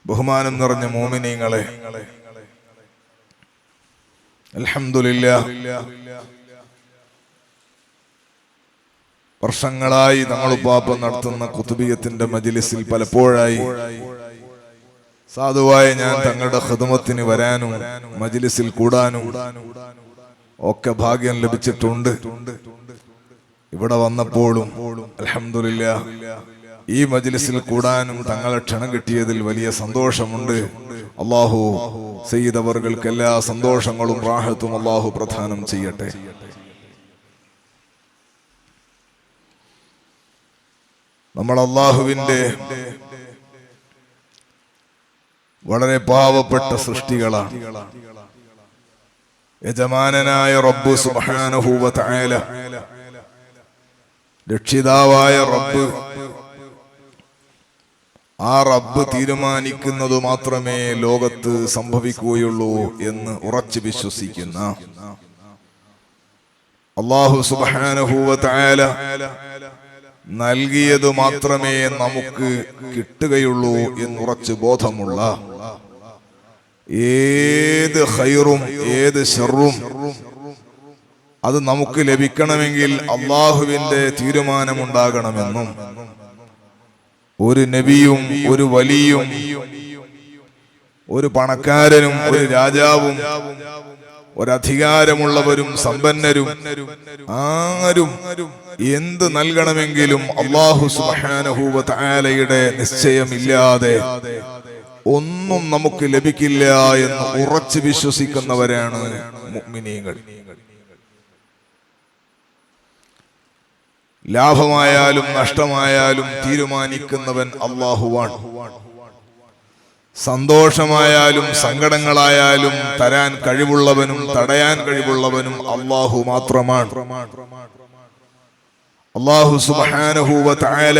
ബഹുമാനം നിറഞ്ഞ മോമിനീങ്ങളെ, അൽഹംദുലില്ലാഹ്, വർഷങ്ങളായി തങ്ങളുപ്പാപ്പ നടത്തുന്ന ഖുതുബിയത്തിന്റെ മജ്ലിസിൽ പലപ്പോഴായി സാധുവായ ഞാൻ തങ്ങളുടെ ഖിദ്മത്തിന് വരാനും മജ്ലിസിൽ കൂടാനും ഒക്കെ ഭാഗ്യം ലഭിച്ചിട്ടുണ്ട്. ഇവിടെ വന്നപ്പോഴും അൽഹംദുലില്ലാഹ് ഈ മജ്ലിസിൽ കൂടാനും തങ്ങളെ ക്ഷണം കിട്ടിയതിൽ വലിയ സന്തോഷമുണ്ട്. അല്ലാഹു സയ്യിദ് അവർകൾക്ക് എല്ലാ സന്തോഷങ്ങളും റാഹത്തും അല്ലാഹു പ്രദാനം ചെയ്യട്ടെ. നമ്മൾ അല്ലാഹുവിന്റെ വളരെ പാവപ്പെട്ട സൃഷ്ടികളാണ്. യജമാനനായ റബ്ബ് സുബ്ഹാനഹു വ തആല, രക്ഷിതാവായ റബ്ബ്, ആ റബ്ബ് തീരുമാനിക്കുന്നത് മാത്രമേ ലോകത്ത് സംഭവിക്കുകയുള്ളൂ എന്ന് ഉറച്ചു വിശ്വസിക്കുന്ന അല്ലാഹു സുബ്ഹാനഹു വ തആല നൽകിയത് മാത്രമേ നമുക്ക് കിട്ടുകയുള്ളൂ എന്നുറച്ച് ബോധമുള്ള, ഏത് ഖൈറും ഏത് ശർറും അത് നമുക്ക് ലഭിക്കണമെങ്കിൽ അല്ലാഹുവിന്റെ തീരുമാനമുണ്ടാകണമെന്നും ഒരു നബിയും ഒരു വലിയും ഒരു പണക്കാരനും ഒരു രാജാവും ഒരധികാരമുള്ളവരും സമ്പന്നരും ആരും എന്ത് നൽകണമെങ്കിലും അല്ലാഹു സുബ്ഹാനഹു വ തആലയുടെ നിശ്ചയമില്ലാതെ ഒന്നും നമുക്ക് ലഭിക്കില്ല എന്ന് ഉറച്ചു വിശ്വസിക്കുന്നവരാണ് മുഅ്മിനീങ്ങൾ. ലാഭമായാലും നഷ്ടമായാലും തീരുമാനിക്കുന്നവൻ അല്ലാഹുവാണ്. സന്തോഷമായാലും സങ്കടങ്ങളായാലും തരാൻ കഴിവുള്ളവനും തടയാൻ കഴിവുള്ളവനും അല്ലാഹു മാത്രമാണ്. അല്ലാഹു സുബ്ഹാനഹു വ തആല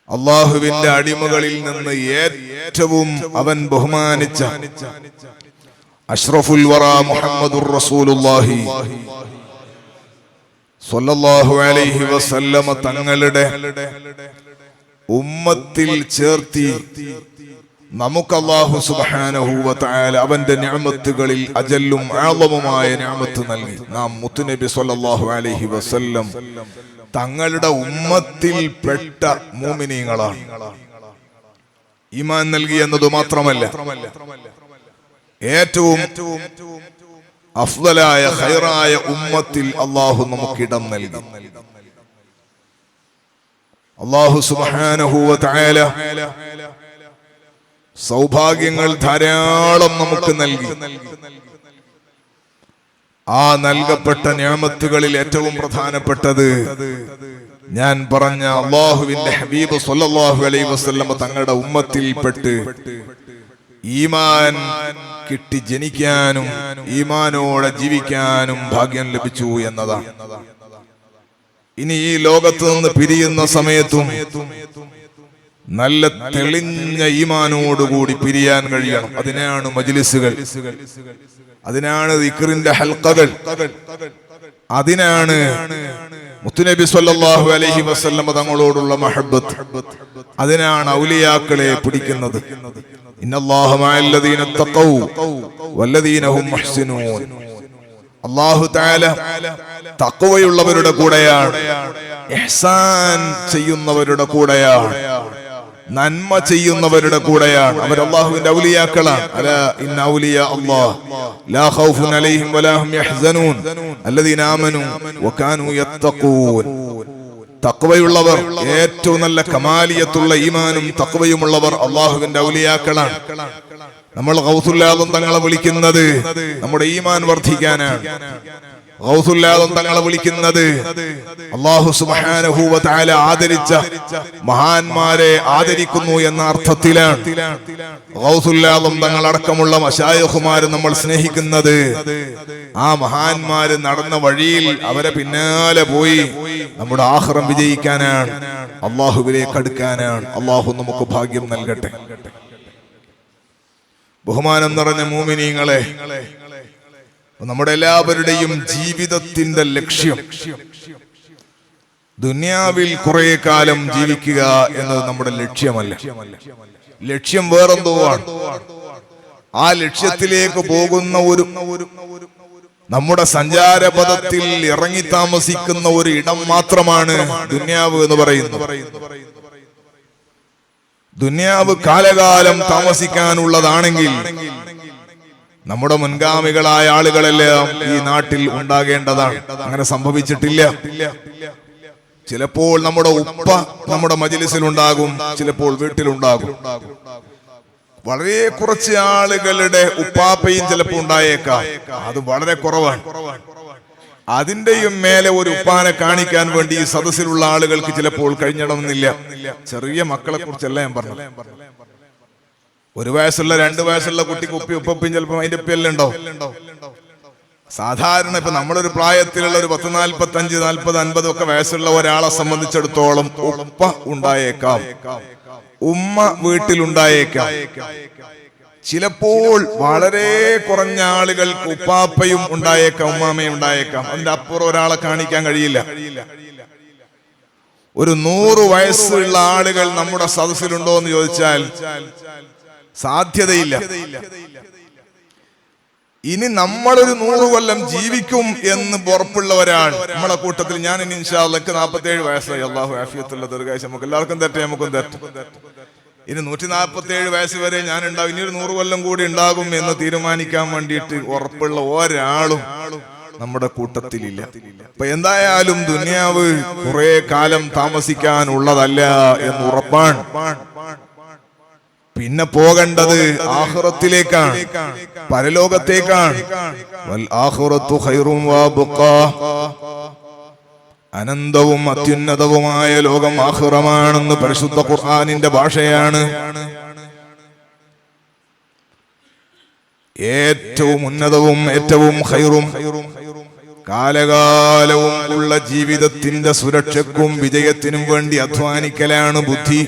അല്ലാഹുവിന്റെ അടിമകളിൽ നിന്ന് ഏറ്റവും അവൻ ബഹുമാനിച്ച അഷ്റഫുൽ വറ മുഹമ്മദുർ റസൂലുള്ളാഹി സ്വല്ലല്ലാഹു അലൈഹി വസല്ലമ തങ്ങളുടെ ഉമ്മത്തിൽ ചേർത്തി നമുക്ക് അല്ലാഹു സുബ്ഹാനഹു വ തആല അവന്റെ നിഅമത്തുകളിൽ അജല്ലും ആളമുമായ നിഅമത്ത് നൽകി. നാം മുത്തുനബി സ്വല്ലല്ലാഹു അലൈഹി വസല്ലം തങ്ങളുടെ ഉമ്മത്തിൽ പെട്ട മുഅ്മിനീങ്ങളാണ്. ഈമാൻ നൽകി എന്നത് മാത്രമല്ല, ഏറ്റവും അഫ്ളലായ ഖൈറായ ഉമ്മത്തിൽ അല്ലാഹു നമുക്ക് ഇടം നൽകി. അല്ലാഹു സുബ്ഹാനഹു വ തആല സൗഭാഗ്യങ്ങൾ ധാരാളം നമുക്ക് നൽകി. ആ നൽകപ്പെട്ട നിഅമത്തുകളിൽ ഏറ്റവും പ്രധാനപ്പെട്ടത് ഞാൻ പറഞ്ഞ അല്ലാഹുവിന്റെ ഹബീബ് സ്വല്ലല്ലാഹു അലൈഹി വസല്ലം തങ്ങളുടെ ഉമ്മത്തിൽപ്പെട്ട് ഈമാൻ കിട്ടി ജനിക്കാനും ഈമാനോടെ ജീവിക്കാനും ഭാഗ്യം ലഭിച്ചു എന്നതാണ്. ഇനി ഈ ലോകത്ത് നിന്ന് പിരിയുന്ന സമയത്തും നല്ല തെളിഞ്ഞ ഈമാനോടുകൂടി പിരിയാൻ കഴിയണം. അതിനാണ് മജ്ലിസുകൾ, അതിനാണ് ദിക്റിന്റെ ഹൽഖകൾ, അതിനാണ് മുത്തുനബി സ്വല്ലല്ലാഹു അലൈഹി വസല്ലം തങ്ങളോടുള്ള മഹബ്ബത്ത്, അതിനാണ് ഔലിയാക്കളെ പിടിക്കുന്നത്. ഇന്നല്ലാഹ മഅല്ലദീന തഖൗ വല്ലദീന ഹും മുഹ്സിനൂൻ. അല്ലാഹു തആല തഖ്വയുള്ളവരുടെ കൂടെയാണ്, ഇഹ്സാൻ ചെയ്യുന്നവരുടെ കൂടെയാണ്, നന്മ ചെയ്യുന്നവരുടെ കൂടെയാണ്. അവർ അല്ലാഹുവിന്റെ ഔലിയാക്കളാണ്. അലാ ഇന്ന ഔലിയാ അല്ലാഹ് ലാ ഖൗഫുൻ അലൈഹിം വലാ ഹും യഹ്സനൂൻ അല്ലദീന ആമനൂ വകാനൂ യത്തഖൂൻ. തഖ്വയുള്ളവർ, ഏറ്റവും നല്ല കമാലിയത്തുള്ള ഈമാനും തഖ്വയുമുള്ളവർ അല്ലാഹുവിന്റെ ഔലിയാക്കളാണ്. നമ്മൾ ഗൗസുൽ ആദം തങ്ങളെ വിളിക്കുന്നത് നമ്മുടെ ഈമാൻ വർദ്ധിക്കാനാണ്. ഗൗസുൽ ആദം തങ്ങളെ വിളിക്കുന്നത് അല്ലാഹു സുബ്ഹാനഹു വ തആല ആദരിച്ച മഹാന്മാരെ ആദരിക്കുന്നു എന്ന അർത്ഥത്തിലാണ്. ഗൗസുൽ ആദം തങ്ങളടക്കമുള്ള മശായിഖുമാരെ നമ്മൾ സ്നേഹിക്കുന്നത് ആ മഹാന്മാര് നടന്ന വഴിയിൽ അവരെ പിന്നാലെ പോയി നമ്മുടെ ആഖിറം വിജയിക്കാനാണ്, അല്ലാഹുവിലേക്ക് അടുക്കാനാണ്. അല്ലാഹു നമുക്ക് ഭാഗ്യം നൽകട്ടെ. ബഹുമാനം നിറഞ്ഞ മുഅ്മിനീങ്ങളെ, നമ്മുടെ എല്ലാവരുടെയും ജീവിതത്തിന്റെ ലക്ഷ്യം ദുനിയാവിൽ കുറെ കാലം ജീവിക്കുക എന്നത് നമ്മുടെ ലക്ഷ്യമല്ല. ലക്ഷ്യം വേറെന്തോ ആണ്. ആ ലക്ഷ്യത്തിലേക്ക് പോകുന്ന നമ്മുടെ സഞ്ചാരപഥത്തിൽ ഇറങ്ങി താമസിക്കുന്ന ഒരു ഇടം മാത്രമാണ് ദുനിയാവ് എന്ന് പറയുന്നത്. ദുനിയാവ് കാലകാലം താമസിക്കാനുള്ളതാണെങ്കിൽ നമ്മുടെ മുൻഗാമികളായ ആളുകളെല്ലാം ഈ നാട്ടിൽ ഉണ്ടാകേണ്ടതാണ്. അങ്ങനെ സംഭവിച്ചിട്ടില്ല. ചിലപ്പോൾ നമ്മുടെ ഉപ്പ നമ്മുടെ മജ്‌ലിസിലുണ്ടാകും, ചിലപ്പോൾ വീട്ടിലുണ്ടാകും. വളരെ കുറച്ച് ആളുകളുടെ ഉപ്പാപ്പയും ചിലപ്പോൾ ഉണ്ടായേക്കാം. അത് വളരെ കുറവാണ്. അതിന്റെയും മേലെ ഒരു ഉപ്പാനെ കാണിക്കാൻ വേണ്ടി ഈ സദസ്സിലുള്ള ആളുകൾക്ക് ചിലപ്പോൾ കഴിഞ്ഞണമെന്നില്ല. ചെറിയ മക്കളെ കുറിച്ചല്ല ഞാൻ പറഞ്ഞത്. 1 വയസ്സുള്ള 2 വയസ്സുള്ള കുട്ടിക്ക് ഉപ്പയും ചിലപ്പോൾ അതിന്റെ ഉപ്പയെല്ലാം ഉണ്ടാവും. സാധാരണ ഇപ്പൊ നമ്മളൊരു പ്രായത്തിലുള്ള ഒരു 10, 45, 40, 50 ഒക്കെ വയസ്സുള്ള ഒരാളെ സംബന്ധിച്ചിടത്തോളം ഉപ്പ ഉണ്ടായേക്കാം, ഉമ്മ വീട്ടിലുണ്ടായേക്കാം. ചിലപ്പോൾ വളരെ കുറഞ്ഞ ആളുകൾക്ക് ഉപ്പാപ്പയും ഉണ്ടായേക്കാം, ഉമ്മാമയും ഉണ്ടായേക്കാം. അതിന്റെ അപ്പുറം ഒരാളെ കാണിക്കാൻ കഴിയില്ല. ഒരു 100 വയസ്സുള്ള ആളുകൾ നമ്മുടെ സദസ്സിലുണ്ടോ എന്ന് ചോദിച്ചാൽ സാധ്യതയില്ല. ഇനി നമ്മളൊരു 100 കൊല്ലം ജീവിക്കും എന്ന് ഉറപ്പുള്ളവരാണ് നമ്മളെ കൂട്ടത്തിൽ. ഞാൻ ഇനി ഇൻഷാ അല്ലാഹ് 47 വയസ്സായി. അല്ലാഹു ആഫിയത്തുള്ള ദീർഘായുസ്സ് നമുക്ക് എല്ലാവർക്കും തരട്ടെ, നമുക്കും തരട്ടെ. ഇനി 147 വയസ്സ് വരെ ഞാൻ ഉണ്ടാവും. ഇനി ഒരു 100 കൊല്ലം കൂടി ഉണ്ടാകും എന്ന് തീരുമാനിക്കാൻ വേണ്ടിയിട്ട് ഉറപ്പുള്ള ഒരാളും നമ്മുടെ കൂട്ടത്തിലില്ല. അപ്പൊ എന്തായാലും ദുനിയാവ് കുറെ കാലം താമസിക്കാനുള്ളതല്ല എന്ന് ഉറപ്പാണ്. പിന്നെ പോകേണ്ടത് ആഖിറത്തിലേക്കാണ്, പരലോകത്തേക്കാണ്. വൽ ആഖിറത്തു ഖൈറും വഅബ്ഖാ. അനന്തവും അത്യുന്നതവുമായ ലോകം ആഖിറമാണെന്ന് പരിശുദ്ധ ഖുർആനിന്റെ ഭാഷയാണ്. ഏറ്റവും ഉന്നതവും ഏറ്റവും ഖൈറും കാലകാലവും ഉള്ള ജീവിതത്തിന്റെ സുരക്ഷയ്ക്കും വിജയത്തിനും വേണ്ടി അധ്വാനിക്കലാണ് ബുദ്ധി.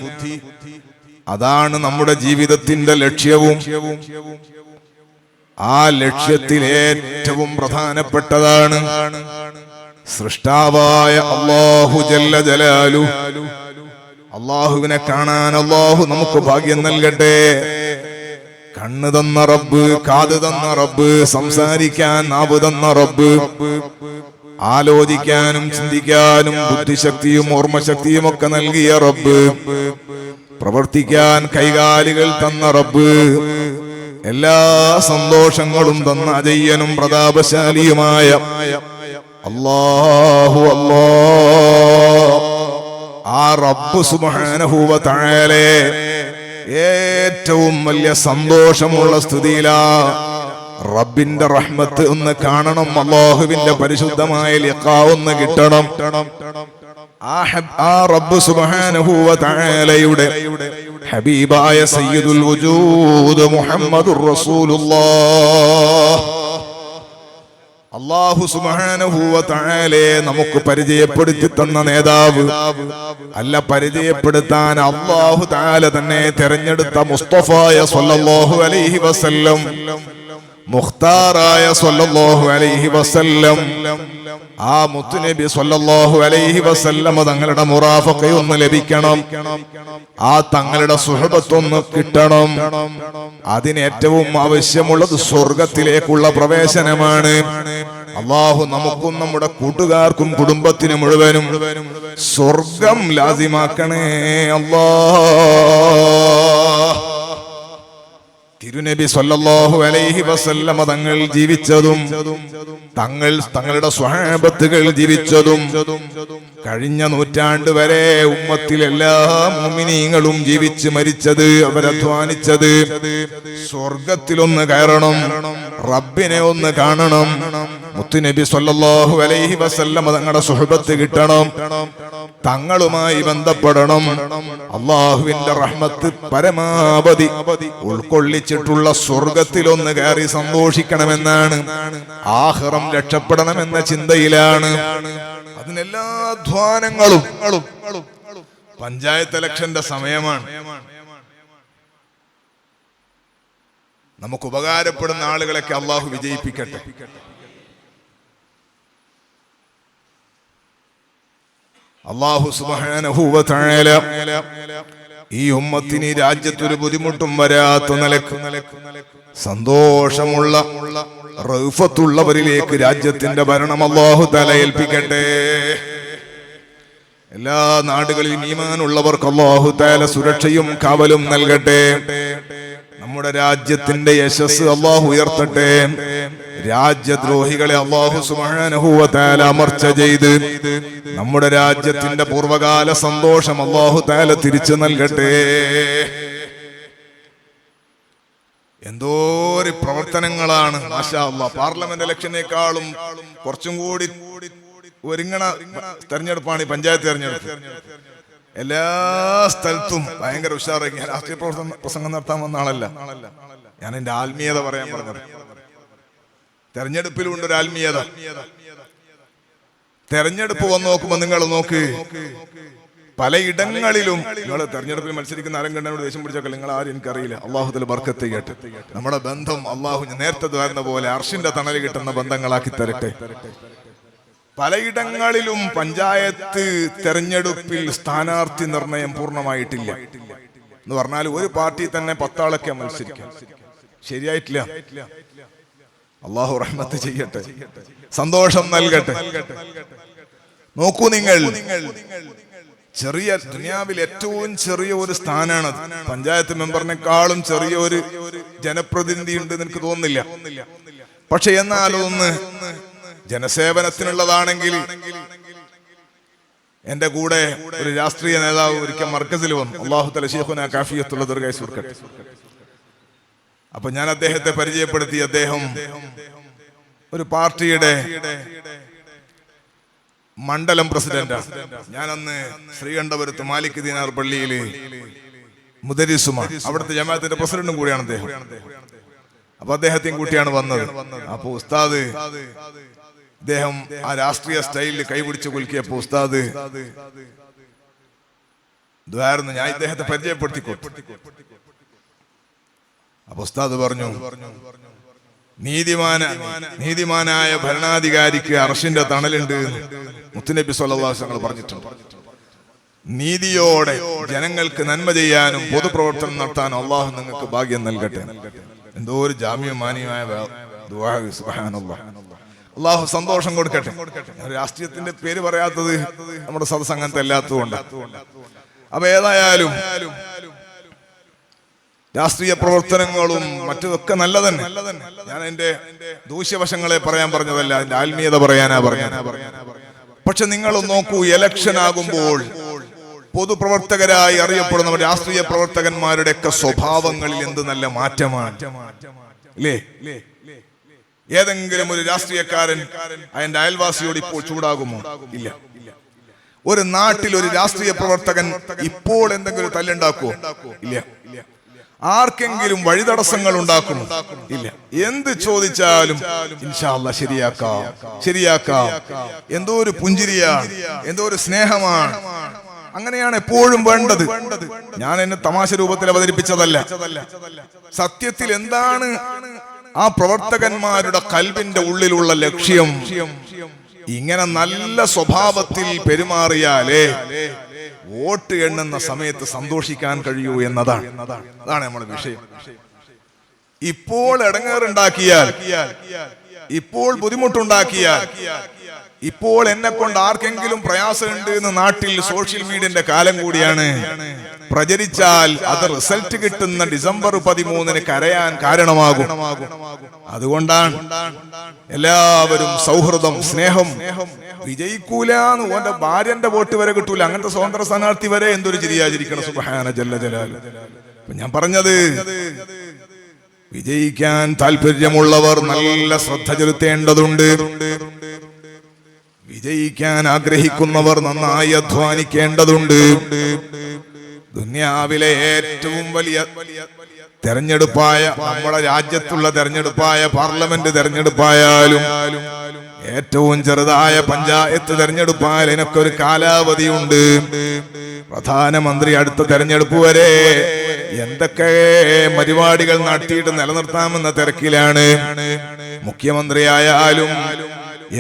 അതാണ് നമ്മുടെ ജീവിതത്തിന്റെ ലക്ഷ്യവും. ആ ലക്ഷ്യത്തിൽ ഏറ്റവും പ്രധാനപ്പെട്ടതാണ് സൃഷ്ടാവായ അല്ലാഹു ജല്ല ജലാലു. അല്ലാഹുവിനെ കാണാൻ അല്ലാഹു നമുക്ക് ഭാഗ്യം നൽകട്ടെ. കണ്ണ് തന്ന റബ്ബ്, കാത് തന്ന റബ്ബ്, സംസാരിക്കാൻ നാവ് തന്ന റബ്ബ്, ആലോചിക്കാനും ചിന്തിക്കാനും ബുദ്ധിശക്തിയും ഓർമ്മശക്തിയും ഒക്കെ നൽകിയ റബ്ബ്, പ്രവർത്തിക്കാൻ കൈകാലുകൾ തന്ന റബ്ബ്, എല്ലാ സന്തോഷങ്ങളും തന്ന അജയ്യനും പ്രതാപശാലിയുമായ അല്ലാഹു അല്ലാഹ്. ആ റബ്ബ് സുബ്ഹാനഹു വ തആല ഏറ്റവും വലിയ സന്തോഷമുള്ള സ്ഥിതിയിലാ. റബ്ബിന്റെ റഹ്മത്ത് ഒന്ന് കാണണം, അല്ലാഹുവിന്റെ പരിശുദ്ധമായ ലിഖാ ഒന്ന് കിട്ടണം. ആ റബ്ബ് സുബ്ഹാനഹു വ തആലയുടെ ഹബീബായ സയ്യിദുൽ വജൂദ് മുഹമ്മദുർ റസൂലുള്ളാഹ്. അല്ലാഹു സുബ്ഹാനഹു വ തആല നമുക്ക് പരിചയപ്പെടുത്തി തന്ന നേതാവ് അല്ല, പരിചയപ്പെടുത്താൻ അല്ലാഹു തആല തന്നെ തിരഞ്ഞെടുത്ത മുസ്തഫായ സ്വല്ലല്ലാഹു അലൈഹി വസല്ലം, മുഖ്താറായ സ്വല്ലല്ലാഹു അലൈഹി വസല്ലം, ആ മുത്തുനബി സ്വല്ലല്ലാഹു അലൈഹി വസല്ലം തങ്ങളുടെ മുറാഫഖയൊന്ന് ലഭിക്കണം, ആ തങ്ങളുടെ സുഹബത്തൊന്ന് കിട്ടണം. അതിന് ഏറ്റവും ആവശ്യമുള്ളത് സ്വർഗത്തിലേക്കുള്ള പ്രവേശനമാണ്. അല്ലാഹു നമുക്കും നമ്മുടെ കൂട്ടുകാർക്കും കുടുംബത്തിന് മുഴുവനും സ്വർഗം ലാസിമാക്കണേ അല്ലാഹ്. തിരുനബി സ്വല്ലല്ലാഹു അലൈഹി വസല്ലം തങ്ങൾ ജീവിച്ചതും തങ്ങളുടെ സ്വഹാബത്തുകൾ ജീവിച്ചതും കഴിഞ്ഞ നൂറ്റാണ്ട് വരെ ഉമ്മത്തിൽ എല്ലാ മുഅ്മിനീങ്ങളും ജീവിച്ച് മരിച്ചത്, അവരധ്വാനിച്ചത് സ്വർഗത്തിലൊന്ന് കയറണം, റബ്ബിനെ ഒന്ന് കാണണം, മുത്തുനബി സ്വല്ലല്ലാഹു അലൈഹി വസല്ലം തങ്ങളുടെ സുഹബത്ത് കിട്ടണം, തങ്ങളുമായി ബന്ധപ്പെടണം, അല്ലാഹുവിന്റെ റഹ്മത്ത് പരമാവധി ഉൾക്കൊള്ളിച്ചിട്ടുള്ള സ്വർഗത്തിലൊന്ന് കയറി സന്തോഷിക്കണമെന്നാണ്, ആഖിറം രക്ഷപ്പെടണമെന്ന ചിന്തയിലാണ്. അതിനെല്ലാ അധ്വാനങ്ങളും. പഞ്ചായത്ത് ഇലക്ഷന്റെ സമയമാണ്. നമുക്ക് ഉപകാരപ്പെടുന്ന ആളുകളൊക്കെ അല്ലാഹു വിജയിപ്പിക്കട്ടെ. അല്ലാഹു സുബ്ഹാനഹു വ തആല ഈ ഉമ്മത്തിന് രാജ്യത്തൊരു ബുദ്ധിമുട്ടും വരാത്ത നിലക്ക് സന്തോഷമുള്ള റൗഫത്തുള്ളവരിലേക്ക് രാജ്യത്തിന്റെ ഭരണം അല്ലാഹു തആല ഏൽപ്പിക്കട്ടെ. എല്ലാ നാടുകളിലും ഈമാനുള്ളവർക്ക് അല്ലാഹു തആല സുരക്ഷയും കാവലും നൽകട്ടെ. നമ്മുടെ രാജ്യത്തിന്റെ യശസ് അല്ലാഹു ഉയർത്തട്ടെ. രാജ്യദ്രോഹികളെ അല്ലാഹു സുബ്ഹാനഹു വ തആല അമർച്ച ചെയ്ത് നമ്മുടെ രാജ്യത്തിന്റെ പൂർവകാല സന്തോഷം അല്ലാഹു തആല തിരിച്ചു നൽകട്ടെ. എന്തോരം പ്രവർത്തനങ്ങളാണ് മാഷാ അല്ലാഹ്. പാർലമെന്റ് ഇലക്ഷനേക്കാളും കുറച്ചും കൂടി ഒരുങ്ങണ തെരഞ്ഞെടുപ്പാണ് ഈ പഞ്ചായത്ത് തെരഞ്ഞെടുപ്പ്. എല്ലാ സ്ഥലത്തും ഭയങ്കര ഉഷാറാക്കി. ഞാൻ രാഷ്ട്രീയ പ്രസംഗം നടത്താൻ വന്ന ആളല്ല, ഞാൻ എന്റെ ആത്മീയത പറയാൻ പറഞ്ഞത്. തെരഞ്ഞെടുപ്പിലുണ്ട് ഒരു ആത്മീയത. തെരഞ്ഞെടുപ്പ് വന്ന് നോക്കുമ്പോ നിങ്ങൾ നോക്ക്, പലയിടങ്ങളിലും നിങ്ങൾ തെരഞ്ഞെടുപ്പിൽ മത്സരിക്കുന്ന ആരെങ്കിലും ദേഷ്യം പിടിച്ചൊക്കെ നിങ്ങൾ ആരും എനിക്കറിയില്ല. അള്ളാഹുദൽ ബർക്കത്ത് ചെയ്യട്ടെ. നമ്മുടെ ബന്ധം അള്ളാഹു നേരത്തെ വരുന്ന പോലെ അർഷിന്റെ തണൽ കിട്ടുന്ന ബന്ധങ്ങളാക്കി തരട്ടെ. പലയിടങ്ങളിലും പഞ്ചായത്ത് തെരഞ്ഞെടുപ്പിൽ സ്ഥാനാർത്ഥി നിർണയം പൂർണ്ണമായിട്ടില്ല എന്ന് പറഞ്ഞാൽ ഒരു പാർട്ടി തന്നെ 10 ആളൊക്കെ മത്സരിക്കാം. ശരിയായിട്ടില്ല. അള്ളാഹു റഹ്മത്ത് ചെയ്യട്ടെ, സന്തോഷം നൽകട്ടെ. നോക്കൂ, നിങ്ങൾ ചെറിയ ദുനിയാവിൽ ഏറ്റവും ചെറിയ ഒരു സ്ഥാനാണ് പഞ്ചായത്ത് മെമ്പറിനെക്കാളും ചെറിയ ഒരു ജനപ്രതിനിധി ഉണ്ട് എനിക്ക് തോന്നുന്നില്ല. പക്ഷെ എന്നാലൊന്ന് ജനസേവനത്തിനുള്ളതാണെങ്കിൽ എന്റെ കൂടെ ഒരു രാഷ്ട്രീയ നേതാവ് ഒരിക്കൽ മർക്കസിൽ വന്നു. അല്ലാഹു തആല ശൈഖുനാ കാഫിയത്തുള്ള ദീർഘായുസ്സ് കൊടുക്കട്ടെ. അപ്പൊ ഞാൻ അദ്ദേഹത്തെ പരിചയപ്പെടുത്തി. അദ്ദേഹം ഒരു പാർട്ടിയുടെ മണ്ഡലം പ്രസിഡന്റാണ്. ഞാൻ അന്ന് ശ്രീകണ്ഠപുരത്ത് മാലിക് ദീനാർ പള്ളിയില് മുദരിസുമാണ്. അവിടുത്തെ ജമാഅത്തിന്റെ പ്രസിഡന്റും കൂടിയാണ് അദ്ദേഹം. അപ്പൊ അദ്ദേഹത്തെയും കൂട്ടിയാണ് വന്നത്. അപ്പൊ ഉസ്താദ് അദ്ദേഹം ആ രാഷ്ട്രീയ സ്റ്റൈലിൽ കൈപിടിച്ച് കുലുക്കിയപ്പോ ഉസ്താദ് ഇതായിരുന്നു. ഞാൻ ഇദ്ദേഹത്തെ പരിചയപ്പെടുത്തി കൊടുത്തു. അപ്പൊ ഉസ്താദ് പറഞ്ഞു, നീതിമാനായ ഭരണാധികാരിക്ക് അർശിന്റെ തണലുണ്ട് മുത്തുനബി സ്വല്ലല്ലാഹു അലൈഹി വസല്ലം പറഞ്ഞിട്ടുണ്ട്. നീതിയോടെ ജനങ്ങൾക്ക് നന്മ ചെയ്യാനും പൊതുപ്രവർത്തനം നടത്താനും അള്ളാഹു നിങ്ങൾക്ക് ഭാഗ്യം നൽകട്ടെ. എന്തോ ഒരു ജാമ്യമാന്യമായ ദുആ. സുബ്ഹാനല്ലാഹ്. അള്ളാഹു സന്തോഷം കൊടുക്കട്ടെ. രാഷ്ട്രീയത്തിന്റെ പേര് പറയാത്തത് നമ്മുടെ സദസ്സ് അങ്ങനത്തെ അല്ലാത്തതുകൊണ്ട്. അപ്പൊ ഏതായാലും രാഷ്ട്രീയ പ്രവർത്തനങ്ങളും മറ്റതൊക്കെ നല്ല തന്നെ. ഞാൻ എന്റെ ദൂഷ്യവശങ്ങളെ പറയാൻ പറഞ്ഞതല്ല, അതിന്റെ ആത്മീയത പറയാനാ പറഞ്ഞത്. പക്ഷെ നിങ്ങൾ നോക്കൂ, ഇലക്ഷൻ ആകുമ്പോൾ പൊതുപ്രവർത്തകരായി അറിയപ്പെടുന്ന രാഷ്ട്രീയ പ്രവർത്തകന്മാരുടെ ഒക്കെ സ്വഭാവങ്ങളിൽ എന്ത് നല്ല മാറ്റമാണ് അല്ലേ? ഏതെങ്കിലും ഒരു രാഷ്ട്രീയക്കാരൻ അതിന്റെ അയൽവാസിയോട് ഇപ്പോൾ ചൂടാകുമോ? ഇല്ല. ഒരു നാട്ടിൽ ഒരു രാഷ്ട്രീയ പ്രവർത്തകൻ ഇപ്പോൾ എന്തെങ്കിലും തല്ലുണ്ടാക്കുമോ? ഇല്ല. ആർക്കെങ്കിലും വഴിതടസ്സങ്ങൾ ഉണ്ടാക്കും? ഇല്ല. എന്ത് ചോദിച്ചാലും ഇൻഷാ അല്ലാഹ് ശരിയാക്കാം. എന്തോ ഒരു പുഞ്ചിരിയാണ്, എന്തോ ഒരു സ്നേഹമാണ്. അങ്ങനെയാണ് എപ്പോഴും വേണ്ടത്. ഞാൻ എന്നെ തമാശ രൂപത്തിൽ അവതരിപ്പിച്ചതല്ല. സത്യത്തിൽ എന്താണ് ആ പ്രവർത്തകന്മാരുടെ കൽബിന്റെ ഉള്ളിലുള്ള ലക്ഷ്യം? ഇങ്ങനെ നല്ല സ്വഭാവത്തിൽ പെരുമാറിയാലേ വോട്ട് എണ്ണുന്ന സമയത്ത് സന്തോഷിക്കാൻ കഴിയൂ എന്നതാണ്. അതാണ് നമ്മുടെ വിഷയം. ഇപ്പോൾ ഇടങ്ങേറുണ്ടാക്കിയാൽ, ഇപ്പോൾ ബുദ്ധിമുട്ടുണ്ടാക്കിയാൽ, ഇപ്പോൾ എന്നെ കൊണ്ട് ആർക്കെങ്കിലും പ്രയാസമുണ്ട് എന്ന് നാട്ടിൽ സോഷ്യൽ മീഡിയന്റെ കാലം കൂടിയാണ്, പ്രചരിച്ചാൽ അത് റിസൾട്ട് കിട്ടുന്ന ഡിസംബർ 13 കരയാൻ കാരണമാകും. അതുകൊണ്ടാണ് എല്ലാവരും സൗഹൃദം, സ്നേഹം. വിജയിക്കൂലെന്ന് ഓന്റെ ഭാര്യന്റെ വോട്ട് വരെ കിട്ടൂല, അങ്ങനത്തെ സ്വതന്ത്ര സ്ഥാനാർത്ഥി വരെ എന്തൊരു ചിരിയാചരിക്കണം. സുബ്ഹാന ജല്ല ജലാലു. ഞാൻ പറഞ്ഞത്, വിജയിക്കാൻ താല്പര്യമുള്ളവർ നല്ല ശ്രദ്ധ ചെലുത്തേണ്ടതുണ്ട്. വിജയിക്കാൻ ആഗ്രഹിക്കുന്നവർ നന്നായി അധ്വാനിക്കേണ്ടതുണ്ട്. ദുനിയാവിലെ ഏറ്റവും വലിയ തെരഞ്ഞെടുപ്പായ, നമ്മുടെ രാജ്യത്തുള്ള തെരഞ്ഞെടുപ്പായ പാർലമെന്റ് തെരഞ്ഞെടുപ്പായാലും ഏറ്റവും ചെറുതായ പഞ്ചായത്ത് തെരഞ്ഞെടുപ്പായാലും ഇതിനൊക്കെ ഒരു കാലാവധിയുണ്ട്. പ്രധാനമന്ത്രി അടുത്ത തെരഞ്ഞെടുപ്പ് വരെ എന്തൊക്കെ പരിപാടികൾ നടത്തിയിട്ട് നിലനിർത്താമെന്ന തിരക്കിലാണ്. മുഖ്യമന്ത്രിയായാലും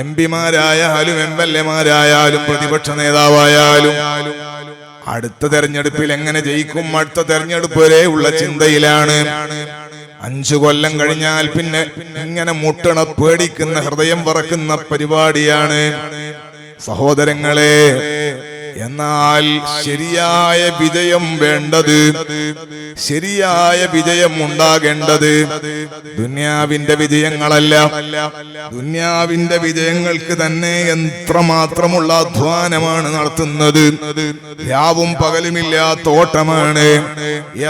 എംപിമാരായാലും MLA-മാരായാലും പ്രതിപക്ഷ നേതാവായാലും അടുത്ത തെരഞ്ഞെടുപ്പിൽ എങ്ങനെ ജയിക്കും, അടുത്ത തെരഞ്ഞെടുപ്പ് വരെയുള്ള ചിന്തയിലാണ്. 5 കൊല്ലം കഴിഞ്ഞാൽ പിന്നെ ഇങ്ങനെ മുട്ടണ പേടിക്കുന്ന ഹൃദയം പറക്കുന്ന പരിപാടിയാണ് സഹോദരങ്ങളെ. എന്നാൽ ശരിയായ വിജയം വേണ്ടത്, ശരിയായ വിജയം ഉണ്ടാകേണ്ടത് ദുനിയാവിന്റെ വിജയങ്ങളല്ല. ദുനിയാവിന്റെ വിജയങ്ങൾക്ക് തന്നെ എത്രമാത്രമുള്ള അധ്വാനമാണ് നടത്തുന്നത്. രാവും പകലുമില്ലാത്ത ഓട്ടമാണ്.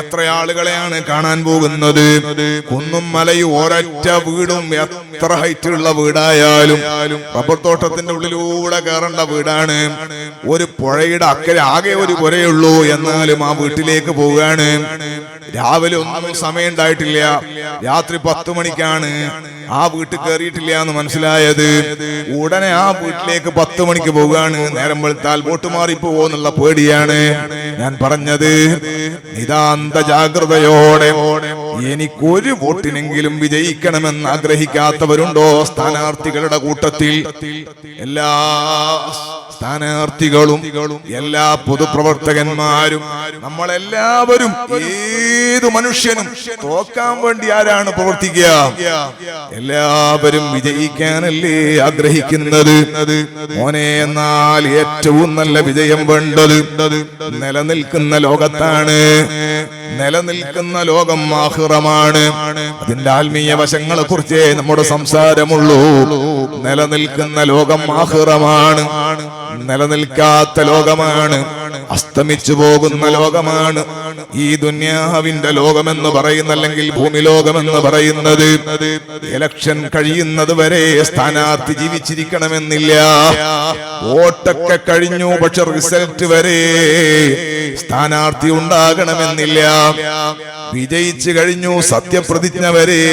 എത്ര ആളുകളെയാണ് കാണാൻ പോകുന്നത്. കുന്നും മലയും ഒരൊറ്റ വീടും, എത്ര ഹൈറ്റുള്ള വീടായാലും റബ്ബർ തോട്ടത്തിന്റെ ഉള്ളിലൂടെ കയറേണ്ട വീടാണ്. ഒരു പുഴയുടെ അക്കരെ ആകെ ഒരു പുരയുള്ളൂ, എന്നാലും ആ വീട്ടിലേക്ക് പോവുകയാണ്. രാവിലെ ഒന്നും സമയം ഉണ്ടായിട്ടില്ല, രാത്രി 10 മണിക്കാണ് ആ വീട്ടിൽ കയറിയിട്ടില്ല എന്ന് മനസ്സിലായത്. ഉടനെ ആ വീട്ടിലേക്ക് 10 മണിക്ക് പോവുകയാണ്. നേരം വെളുത്താൽ വോട്ട് മാറിപ്പോവോ എന്നുള്ള പേടിയാണ്. ഞാൻ പറഞ്ഞത് നിതാന്ത ജാഗ്രതയോടെ എനിക്കൊരു വോട്ടിനെങ്കിലും വിജയിക്കണമെന്ന് ആഗ്രഹിക്കാത്തവരുണ്ടോ സ്ഥാനാർത്ഥികളുടെ കൂട്ടത്തിൽ? എല്ലാ സ്ഥാനാർത്ഥികളും എല്ലാ പൊതുപ്രവർത്തകന്മാരും നമ്മളെല്ലാവരും ഏതു മനുഷ്യനും തോക്കാൻ വേണ്ടി ആരാണ് പ്രവർത്തിക്കുക? എല്ലാവരും വിജയിക്കാനല്ലേ ആഗ്രഹിക്കുന്നത്? മോനെ, എന്നാൽ ഏറ്റവും നല്ല വിജയം വേണ്ടത് നിലനിൽക്കുന്ന ലോകത്താണ്. നിലനിൽക്കുന്ന ലോകം ആഖിറമാണ്. അതിന്റെ ആത്മീയ വശങ്ങളെ കുറിച്ചേ നമ്മുടെ സംസാരമുള്ളൂ. നിലനിൽക്കുന്ന ലോകം ആഖിറമാണ്. നിലനിൽക്കാത്ത ലോകമാണ്, അസ്തമിച്ചു പോകുന്ന ലോകമാണ് ഈ ദുനിയാവിന്റെ ലോകമെന്ന് പറയുന്ന, അല്ലെങ്കിൽ ഭൂമി ലോകമെന്ന് പറയുന്നത്. ഇലക്ഷൻ കഴിയുന്നത് വരെ സ്ഥാനാർത്ഥി ജീവിച്ചിരിക്കണമെന്നില്ല. വോട്ടൊക്കെ കഴിഞ്ഞു, പക്ഷെ റിസൾട്ട് വരെ സ്ഥാനാർത്ഥി ഉണ്ടാകണമെന്നില്ല. വിജയിച്ചു കഴിഞ്ഞു, സത്യപ്രതിജ്ഞ വരെ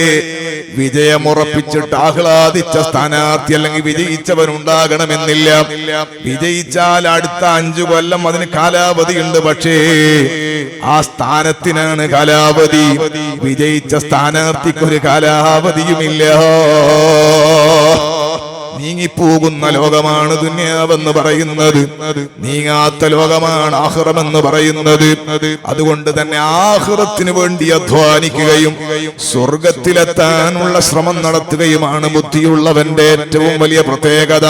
വിജയമുറപ്പിച്ചിട്ട് ആഹ്ലാദിച്ച സ്ഥാനാർത്ഥി അല്ലെങ്കിൽ വിജയിച്ചവനുണ്ടാകണമെന്നില്ല. വിജയിച്ചാൽ അടുത്ത 5 കൊല്ലം അതിന് കാലാവധിയുണ്ട്, പക്ഷേ ആ സ്ഥാനത്തിനാണ് കാലാവധി. വിജയിച്ച സ്ഥാനാർത്ഥിക്കൊരു കാലാവധിയുമില്ല. നീങ്ങിപ്പോകുന്ന ലോകമാണ് ദുനിയാവെന്ന് പറയുന്നത്. നീങ്ങാത്ത ലോകമാണ് ആഖിറമെന്ന് പറയുന്നത്. അതുകൊണ്ട് തന്നെ ആഖിറത്തിന് വേണ്ടി അധ്വാനിക്കുകയും സ്വർഗത്തിലെത്താനുള്ള ശ്രമം നടത്തുകയുമാണ് ബുദ്ധിയുള്ളവന്റെ ഏറ്റവും വലിയ പ്രത്യേകത.